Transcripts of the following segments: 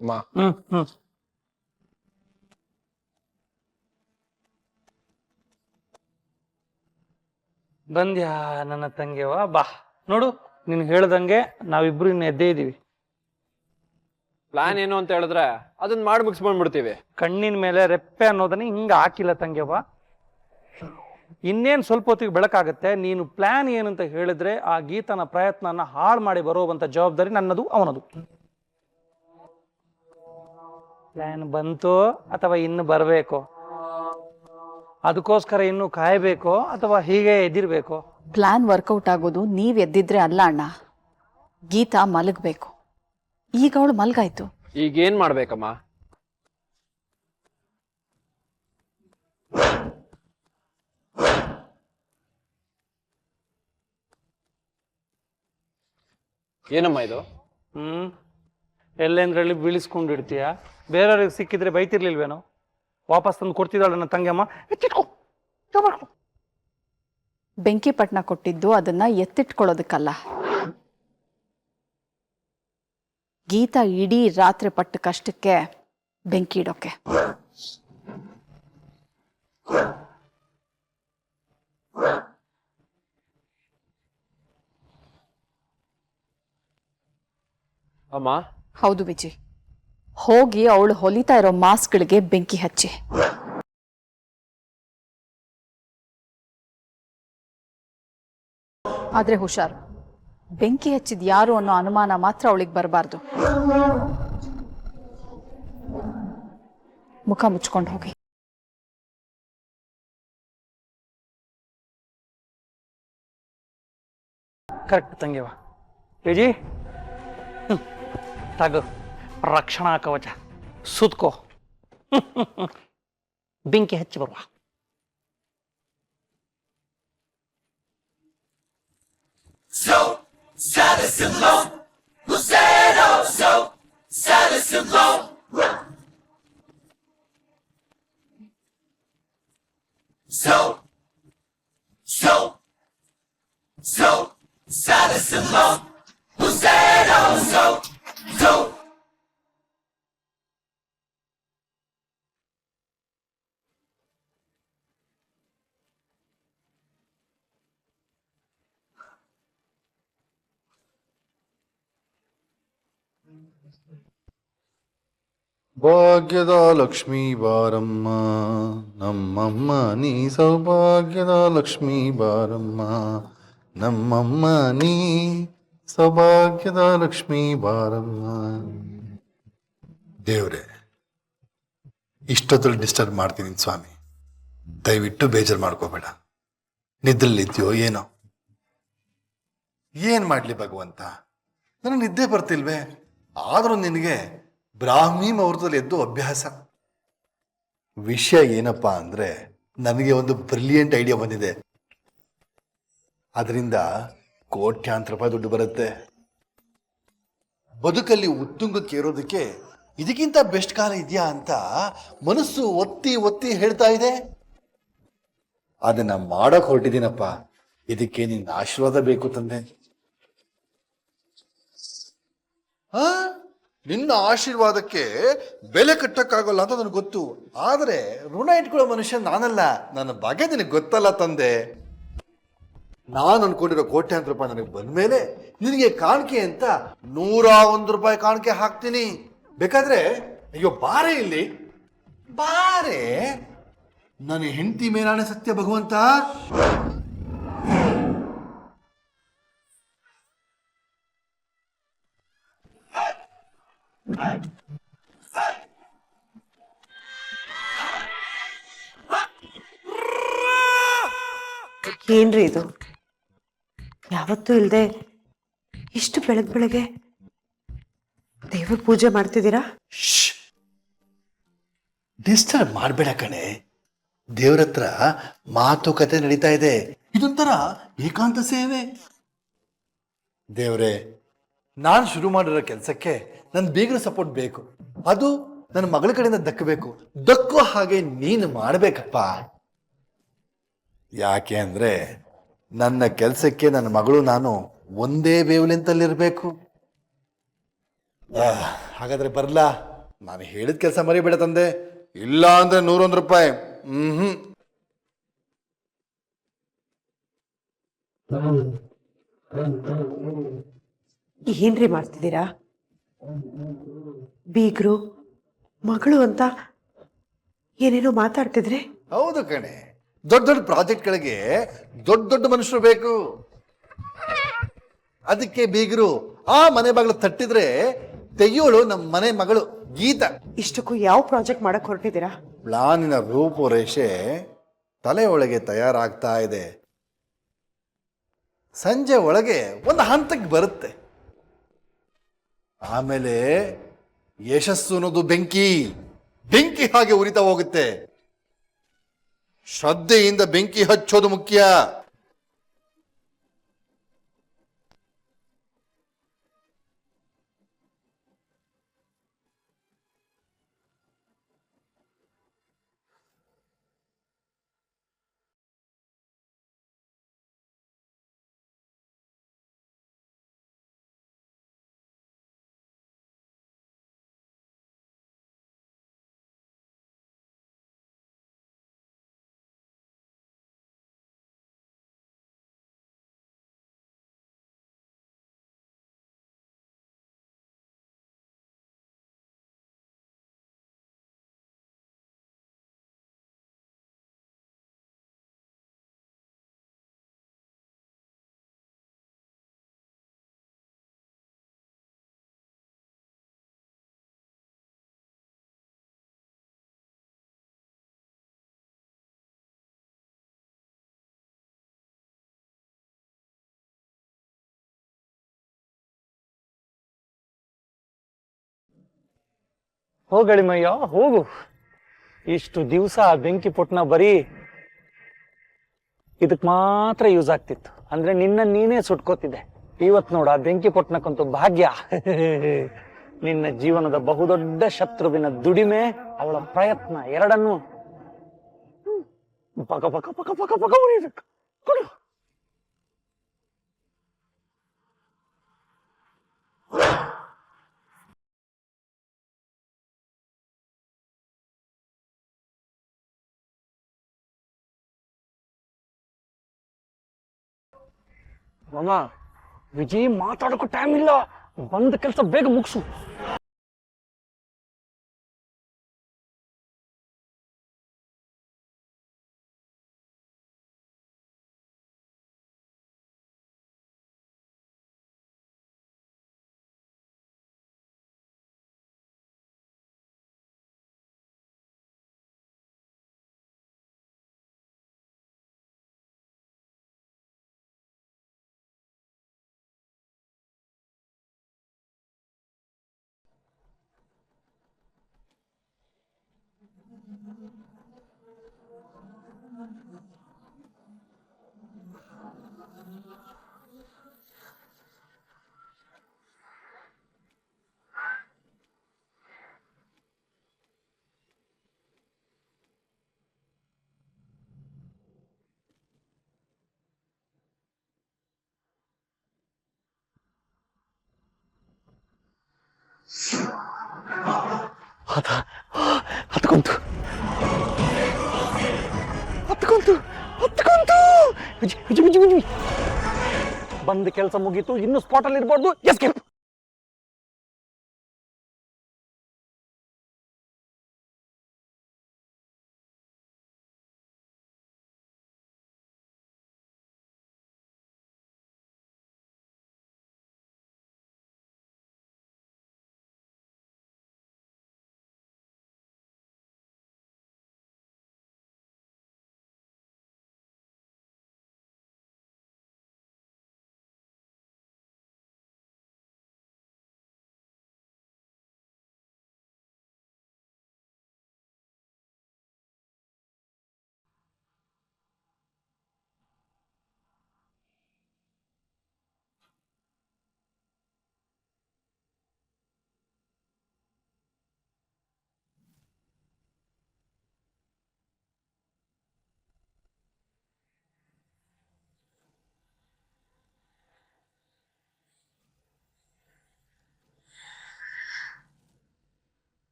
ಅಮ್ಮ ಬಂದ್ಯಾ ನನ್ನ ತಂಗಿಯವ ಬಾ ನೋಡು ನೀನ್ ಹೇಳ್ದಂಗೆ ನಾವಿಬ್ರು ಇನ್ನು ಎದ್ದೇ ಇದೀವಿ. ಪ್ಲಾನ್ ಏನು ಅಂತ ಹೇಳಿದ್ರೆ ಅದನ್ನ ಮಾಡಿ ಮುಗಿಸ್ಕೊಂಡ್ಬಿಡ್ತೀವಿ. ಕಣ್ಣಿನ ಮೇಲೆ ರೆಪ್ಪೆ ಅನ್ನೋದನ್ನ ಹಿಂಗ ಹಾಕಿಲ್ಲ ತಂಗಿಯವ. ಇನ್ನೇನು ಸ್ವಲ್ಪ ಹೊತ್ತಿಗೆ ಬೆಳಕಾಗತ್ತೆ. ನೀನು ಪ್ಲಾನ್ ಏನಂತ ಹೇಳಿದ್ರೆ ಆ ಗೀತನ ಪ್ರಯತ್ನನ ಹಾಳು ಮಾಡಿ ಬರುವಂತ ಜವಾಬ್ದಾರಿ ನನ್ನದು ಅವನದು. ಪ್ಲಾನ್ ಬಂತು ಅಥವಾ ಇನ್ನು ಬರಬೇಕು? ಅದಕ್ಕೋಸ್ಕರ ಇನ್ನು ಕಾಯಬೇಕು ಅಥವಾ ಹೀಗೆ ಎದ್ದಿರ್ಬೇಕು? ಪ್ಲಾನ್ ವರ್ಕೌಟ್ ಆಗೋದು ನೀವ್ ಎದ್ದಿದ್ರೆ ಅಲ್ಲ ಅಣ್ಣ, ಗೀತಾ ಮಲಗಬೇಕು. ಈಗ ಅವಳು ಮಲ್ಗಾಯ್ತು. ಈಗ ಏನ್ ಮಾಡ್ಬೇಕಮ್ಮ? ಏನಮ್ಮ ಇದು? ಎಲ್ಲೆಂದ್ರಲ್ಲಿ ಬೀಳಿಸ್ಕೊಂಡಿರ್ತೀಯ? ಬೇರೆಯವ್ರಿಗೆ ಸಿಕ್ಕಿದ್ರೆ ಬೈತಿರ್ಲಿಲ್ವೇನೋ? ವಾಪಸ್ ತಂದು ಕೊಡ್ತಿದ್ದಾಳೆ ನನ್ನ ತಂಗಿಯಮ್ಮ. ಬೆಂಕಿ ಪಟ್ನ ಕೊಟ್ಟಿದ್ದು ಅದನ್ನ ಎತ್ತಿಟ್ಕೊಳ್ಳೋದಕ್ಕಲ್ಲ, ಗೀತಾ ಇಡೀ ರಾತ್ರಿ ಪಟ್ಟ ಕಷ್ಟಕ್ಕೆ ಬೆಂಕಿ ಇಡೋಕೆ. ಅಮ್ಮ ಹೌದು ವಿಜಯ್, ಹೋಗಿ ಅವಳು ಹೊಲಿತಾ ಇರೋ ಮಾಸ್ಕ್ಗಳಿಗೆ ಬೆಂಕಿ ಹಚ್ಚಿ. ಆದ್ರೆ ಹುಷಾರು, ಬೆಂಕಿ ಹಚ್ಚಿದ್ ಯಾರು ಅನ್ನೋ ಅನುಮಾನ ಮಾತ್ರ ಅವಳಿಗೆ ಬರಬಾರ್ದು. ಮುಖ ಮುಚ್ಕೊಂಡು ಹೋಗಿ. ಕರೆಕ್ಟ್ ತಂಗಿಯವ. ವಿಜಿ ತಗೋ ರಕ್ಷಣಾ ಕವಚ, ಸುತ್ಕೋ, ಬೆಂಕಿ ಹಚ್ಚಿ ಬರುವ. So saddest and alone, who said oh so saddest and alone. So saddest and alone, who said oh so so. ಭಾಗ್ಯದ ಲಕ್ಷ್ಮೀ ಬಾರಮ್ಮ ನಮ್ಮಮ್ಮ, ನೀ ಸೌಭಾಗ್ಯದ ಲಕ್ಷ್ಮೀ ಬಾರಮ್ಮ ನಮ್ಮಮ್ಮ, ನೀ ಸೌಭಾಗ್ಯದ ಲಕ್ಷ್ಮೀ ಬಾರಮ್ಮ. ದೇವ್ರೆ, ಇಷ್ಟೊತ್ತಲ್ಲಿ ಡಿಸ್ಟರ್ಬ್ ಮಾಡ್ತೀನಿ ಸ್ವಾಮಿ, ದಯವಿಟ್ಟು ಬೇಜಾರು ಮಾಡ್ಕೋಬೇಡ. ನಿದ್ರಲ್ಲಿದ್ಯೋ ಏನೋ? ಏನ್ ಮಾಡ್ಲಿ ಭಗವಂತ, ನನಗೆ ನಿದ್ದೆ ಬರ್ತಿಲ್ವೇ? ಆದ್ರೂ ನಿನಗೆ ಬ್ರಾಹ್ಮಿ ಮುಹೂರ್ತದಲ್ಲಿ ಎದ್ದು ಅಭ್ಯಾಸ. ವಿಷಯ ಏನಪ್ಪಾ ಅಂದ್ರೆ, ನನಗೆ ಒಂದು ಬ್ರಿಲಿಯಂಟ್ ಐಡಿಯಾ ಬಂದಿದೆ. ಅದರಿಂದ ಕೋಟ್ಯಾಂತರ ರೂಪಾಯಿ ದುಡ್ಡು ಬರುತ್ತೆ. ಬದುಕಲ್ಲಿ ಉತ್ತುಂಗಕ್ಕೆ ಏರೋದಕ್ಕೆ ಇದಕ್ಕಿಂತ ಬೆಸ್ಟ್ ಕಾಲ ಇದೆಯಾ ಅಂತ ಮನಸ್ಸು ಒತ್ತಿ ಒತ್ತಿ ಹೇಳ್ತಾ ಇದೆ. ಅದನ್ನ ಮಾಡಕ್ ಹೊರಟಿದ್ದೀನಪ್ಪ. ಇದಕ್ಕೆ ನಿನ್ನ ಆಶೀರ್ವಾದ ಬೇಕು ತಂದೆ. ನಿನ್ನ ಆಶೀರ್ವಾದಕ್ಕೆ ಬೆಲೆ ಕಟ್ಟಕ್ಕಾಗಲ್ಲ ಅಂತ ನನಗೆ ಗೊತ್ತು. ಆದರೆ ಋಣ ಇಟ್ಕೊಳ್ಳೋ ಮನುಷ್ಯ ನಾನಲ್ಲ. ನನ್ನ ಬಗ್ಗೆ ನಿನಗೆ ಗೊತ್ತಲ್ಲ ತಂದೆ. ನಾನು ಅನ್ಕೊಂಡಿರೋ ಕೋಟ್ಯಾಂತರ ರೂಪಾಯಿ ನನಗೆ ಬಂದ್ಮೇಲೆ ನಿನಗೆ ಕಾಣಿಕೆ ಅಂತ 101 ರೂಪಾಯಿ ಕಾಣಿಕೆ ಹಾಕ್ತೀನಿ. ಬೇಕಾದ್ರೆ ಅಯ್ಯೋ ಬಾರೆ ಇಲ್ಲಿ ಬಾರೆ. ನನ್ನ ಹೆಂಡತಿ ಮೇಲಾಣೆ ಸತ್ಯ ಭಗವಂತ. ಏನ್ರಿ ಇದು? ಯಾವತ್ತೂ ಇಲ್ದೆ ಇಷ್ಟು ಬೆಳಗ್ಗೆ ದೇವ್ರ ಪೂಜೆ ಮಾಡ್ತಿದ್ದೀರಾ? ಡಿಸ್ಟರ್ಬ್ ಮಾಡಬೇಡ ಕಣೆ. ದೇವ್ರ ಹತ್ರ ಮಾತುಕತೆ ನಡೀತಾ ಇದೆ. ಇದೊಂಥರ ಏಕಾಂತ ಸೇವೆ. ದೇವ್ರೆ, ನಾನು ಶುರು ಮಾಡಿರೋ ಕೆಲಸಕ್ಕೆ ನನ್ನ ಬೀಗರ ಸಪೋರ್ಟ್ ಬೇಕು. ಅದು ನನ್ನ ಮಗಳ ಕಡೆಯಿಂದ ದಕ್ಕಬೇಕು. ದಕ್ಕೋ ಹಾಗೆ ನೀನು ಮಾಡಬೇಕಪ್ಪ. ಯಾಕೆ ಅಂದ್ರೆ ನನ್ನ ಕೆಲಸಕ್ಕೆ ನನ್ನ ಮಗಳು ನಾನು ಒಂದೇ ವೇವ್ಲೆಂತಲ್ಲಿರಬೇಕು. ಹಾಗಾದ್ರೆ ಬರ್ಲಾ? ನಾನು ಹೇಳಿದ ಕೆಲಸ ಮರಿಬೇಡ ತಂದೆ. ಇಲ್ಲ ಅಂದ್ರೆ 101 ರೂಪಾಯಿ. ಹ್ಮ್. ಏನ್ರಿ ಮಾಡ್ತಿದ್ದೀರಾ? ಬೀಗ್ರು ಮಗಳು ಅಂತ ಏನೇನೋ ಮಾತಾಡ್ತಿದ್ರೆ. ಹೌದು ಕಣೆ, ದೊಡ್ಡ ದೊಡ್ಡ ಪ್ರಾಜೆಕ್ಟ್ಗಳಿಗೆ ದೊಡ್ಡ ದೊಡ್ಡ ಮನುಷ್ಯರು ಬೇಕು. ಅದಕ್ಕೆ ಬೀಗರು ಆ ಮನೆ ಬಾಗಿಲು ತಟ್ಟಿದ್ರೆ ತೆಗಿಯೋಳು ನಮ್ಮ ಮನೆ ಮಗಳು ಗೀತಾ. ಇಷ್ಟಕ್ಕೂ ಯಾವ ಪ್ರಾಜೆಕ್ಟ್ ಮಾಡಕ್ ಹೊರಟಿದ್ದೀರಾ? ಪ್ಲಾನಿನ ರೂಪುರೇಷೆ ತಲೆ ಒಳಗೆ ತಯಾರಾಗ್ತಾ ಇದೆ. ಸಂಜೆ ಒಳಗೆ ಒಂದು ಹಂತಕ್ಕೆ ಬರುತ್ತೆ. ಆಮೇಲೆ ಯಶಸ್ಸು ಅನ್ನೋದು ಬೆಂಕಿ ಬೆಂಕಿ ಹಾಗೆ ಉರಿತಾ ಹೋಗುತ್ತೆ. ಶ್ರದ್ಧೆಯಿಂದ ಬೆಂಕಿ ಹಚ್ಚೋದು ಮುಖ್ಯ. ಹೋಗಳಿಮಯ್ಯ ಹೋಗು. ಇಷ್ಟು ದಿವಸ ಬೆಂಕಿ ಪೊಟ್ನ ಬರೀ ಇದಕ್ ಮಾತ್ರ ಯೂಸ್ ಆಗ್ತಿತ್ತು. ಅಂದ್ರೆ ನಿನ್ನ ನೀನೇ ಸುಟ್ಕೋತಿದ್ದೆ. ಇವತ್ ನೋಡ ಬೆಂಕಿ ಪೊಟ್ನಕ್ಕಂತೂ ಭಾಗ್ಯ. ನಿನ್ನ ಜೀವನದ ಬಹುದೊಡ್ಡ ಶತ್ರುವಿನ ದುಡಿಮೆ, ಅವಳ ಪ್ರಯತ್ನ ಎರಡನ್ನೂ ಪಕ ಪಕ ಪಕ ಪಕ ಪಕ ಉರಿಬೇಕು. ಕೊಡು. ಮಾಮ, ವಿಜಯ್ ಮಾತಾಡೋಕ್ಕೂ ಟೈಮ್ ಇಲ್ಲ. ಬಂದ ಕೆಲಸ ಬೇಗ ಮುಗಿಸು. ಹತ್ಕೊಂತು ಹತ್ಕೊಂತು ಹತ್ಕೊಂತು. ಬಂದ ಕೆಲಸ ಮುಗೀತು. ಇನ್ನು ಸ್ಪಾಟ್ ಅಲ್ಲಿ ಇರ್ಬಾರ್ದು. ಎಸ್ಕೇಪ್.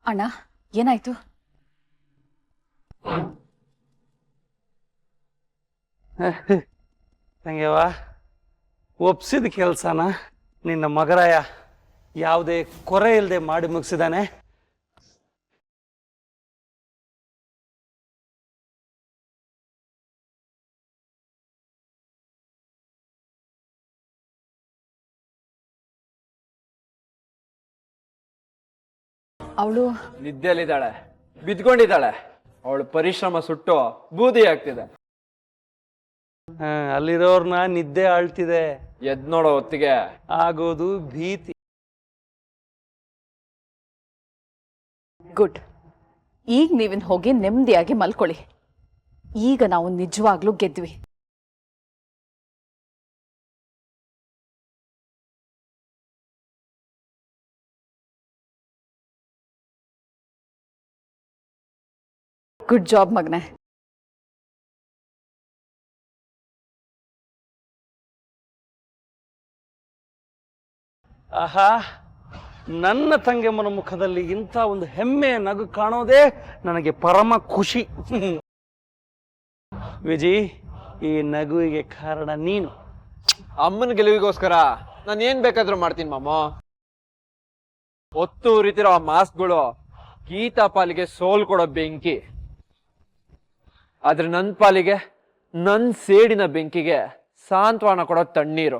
ಅಣ್ಣ ಏನಾಯ್ತು? ತಂಗ್ಯವ, ಒಪ್ಸಿದ ಕೆಲಸನ ನಿನ್ನ ಮಗರಾಯ ಯಾವುದೇ ಕೊರೆ ಇಲ್ಲದೆ ಮಾಡಿ ಮುಗಿಸಿದಾನೆ. ಅವಳು ನಿದ್ದೆಯಲ್ಲಿದ್ದಾಳೆ, ಬಿದ್ಕೊಂಡಿದ್ದಾಳೆ. ಅವಳು ಪರಿಶ್ರಮ ಸುಟ್ಟು ಬೂದಿ ಆಗ್ತಿದೆ. ಅಲ್ಲಿರೋರ್ನ ನಿದ್ದೆ ಆಳ್ತಿದೆ. ಎದ್ ನೋಡೋ ಹೊತ್ತಿಗೆ ಆಗೋದು ಭೀತಿ. ಗುಡ್. ಈಗ ನೀವಿನ್ ಹೋಗಿ ನೆಮ್ಮದಿಯಾಗಿ ಮಲ್ಕೊಳ್ಳಿ. ಈಗ ನಾವು ನಿಜವಾಗ್ಲೂ ಗೆದ್ವಿ. ಗುಡ್ ಜಾಬ್ ಮಗನೇ. ಆಹಾ, ನನ್ನ ತಂಗೆಮ್ಮನ ಮುಖದಲ್ಲಿ ಇಂಥ ಒಂದು ಹೆಮ್ಮೆಯ ನಗು ಕಾಣೋದೇ ನನಗೆ ಪರಮ ಖುಷಿ. ವಿಜಿ, ಈ ನಗುವಿಗೆ ಕಾರಣ ನೀನು. ಅಮ್ಮನ ಗೆಲುವಿಗೋಸ್ಕರ ನಾನು ಏನ್ ಬೇಕಾದ್ರೂ ಮಾಡ್ತೀನಿ ಮಾಮ. ಒತ್ತು ಉರಿತಿರೋ ಆ ಮಾಸ್ಕ್ಗಳು ಗೀತಾ ಪಾಲಿಗೆ ಸೋಲ್ ಕೊಡೋ ಬೆಂಕಿ. ಆದ್ರೆ ನನ್ ಪಾಲಿಗೆ ನನ್ ಸೇಡಿನ ಬೆಂಕಿಗೆ ಸಾಂತ್ವನ ಕೊಡೋ ತಣ್ಣೀರು.